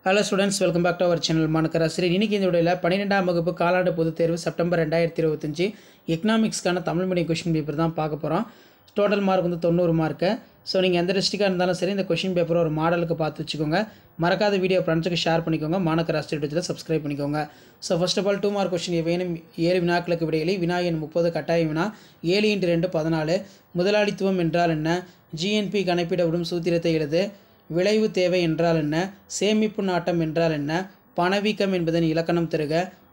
Hello students, welcome back to our channel மாணக்கராசிரியர். இன்னைக்கு இந்த வீடியோல 12ஆம் வகுப்பு காலாண்டு பொதுத் தேர்வு செப்டம்பர் 2025 எகனாமிக்ஸ்க்கான தமிழ் மீடியம் क्वेश्चन பேப்பர் தான் பார்க்க போறோம். டோட்டல் மார்க் வந்து 90 மார்க். சோ நீங்க எந்த டிஸ்ட்ரிக்டா இருந்தாலும் சரி இந்த क्वेश्चन பேப்பர் ஒரு மாடலுக்கு பார்த்து வெச்சுக்கோங்க. மறக்காத வீடியோ ஃப்ரெண்ட்ஸ்க்கு ஷேர் பண்ணிக்கோங்க. மாணக்கராசிரியர் டிஜிட்டல் சப்ஸ்கிரைப் பண்ணிக்கோங்க. So first of all 2 mark question வேணும் 7 வினாக்களுக்கு விடையிலே வினா எண் 30 கட்டாய வினா 7 * 2 14 முதலாளித்துவம் என்றால் என்ன? GNP கணக்கிடப்படும் சூத்திரத்தை எழுது. விளைவு தேவை என்றால் என்ன? சேமிப்பு நாட்டம் என்றால் என்ன? பணவீக்கம் என்பதன் இலக்கணம் தருக.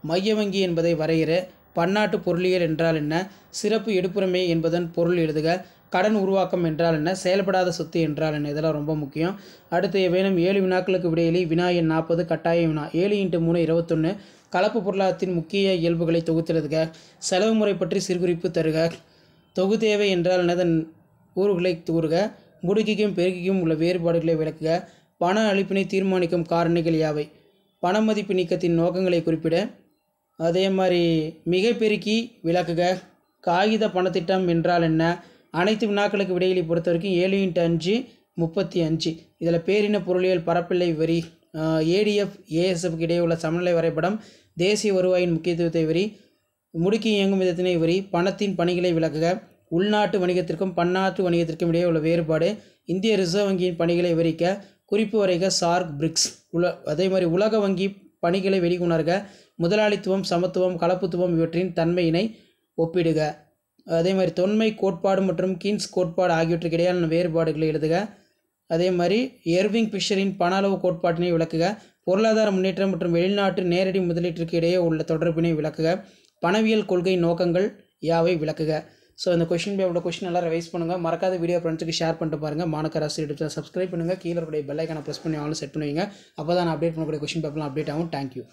மைய வங்கி என்பதை வரையறு. பன்னாட்டு பொருளியல் என்றால் என்ன? சிறப்பு எடுப்புரிமை என்பதன் பொருள் எழுதுக. கடன் உருவாக்கம் என்றால் என்ன? செயல்படாத சொத்து என்றால் என்ன? இதெல்லாம் ரொம்ப முக்கியம். அடுத்து வேணும் 7 வினாக்களுக்கு விடையிலே வினா எண் 40 கட்டாய வினா 7 * 3 21 கலப்பு பொருளாதாரத்தின் முக்கிய இயல்புகளை தொகுத்தெழுதுக. செலவு முறை பற்றி சிறுகுறிப்பு தருக. தொகு தேவை என்றால் என்னதன் கூறுகளை கூறுக. முடுக்கிக்கும் பெருக்கிக்கும் உள்ள வேறுபாடுகளை விளக்குக. பண அளிப்பினை தீர்மானிக்கும் காரணிகள் யாவை? பண மதிப்பு நீக்கத்தின் நோக்கங்களை குறிப்பிட. அதே மாதிரி மிகை பெருக்கி விளக்குக. காகித பணத்திட்டம் என்றால் என்ன? அனைத்து வினாக்களுக்கு விடைகளை பொறுத்த வரைக்கும் 7 * 5 35 இதில் பேரின பொருளியல் பரப்பில்லை வரி ADF ASFக்கு இடையே உள்ள சமநிலை வரைபடம் தேசிய வருவாயின் முக்கியத்துவத்தை வரி முடுக்கி இயங்கும் விதத்தினை வரி பணத்தின் பணிகளை விளக்குக. உள்நாட்டு வணிகத்திற்கும் பன்னாட்டு வணிகத்திற்கும் இடையே உள்ள வேறுபாடு இந்திய ரிசர்வ் வங்கியின் பணிகளை விவரிக்க. குறிப்பு வரைக. சார்க் பிரிக்ஸ் அதே மாதிரி உலக வங்கி பணிகளை வெளிக்கொணர்க. முதலாளித்துவம் சமத்துவம் கலப்புத்துவம் இவற்றின் தன்மையினை ஒப்பிடுக. அதே மாதிரி தொன்மை கோட்பாடு மற்றும் கீன்ஸ் கோட்பாடு ஆகியவற்றுக்கு இடையான வேறுபாடுகளை எழுதுக. அதே மாதிரி எர்விங் ஃபிஷரின் பண அளவு கோட்பாட்டினை விளக்குக. பொருளாதார முன்னேற்றம் மற்றும் வெளிநாட்டு நேரடி முதலீட்டிற்கு இடையே உள்ள தொடர்பினை விளக்குக. பணவியல் கொள்கை நோக்கங்கள் யாவை விளக்குக. ஸோ இந்த கொஸ்டின் எல்லாம் ரிவைஸ் பண்ணுங்கள். மறக்காத வீடியோ ஃப்ரெண்ட்ஸுக்கு ஷேர் பண்ணிட்டு பாருங்கள். மாணக்கராசிரியர் சப்ஸ்கிரைப் பண்ணுங்கள். கீழே இருக்கிற பெல் ஐக்கானை ப்ரெஸ் பண்ணி ஆல் செட் பண்ணுவீங்க. அப்போ தான் நான் அப்டேட் பண்ணக்கூடிய கொஸ்டின் பேப்பர்லாம் அப்டேட் ஆகும். தேங்க்யூ.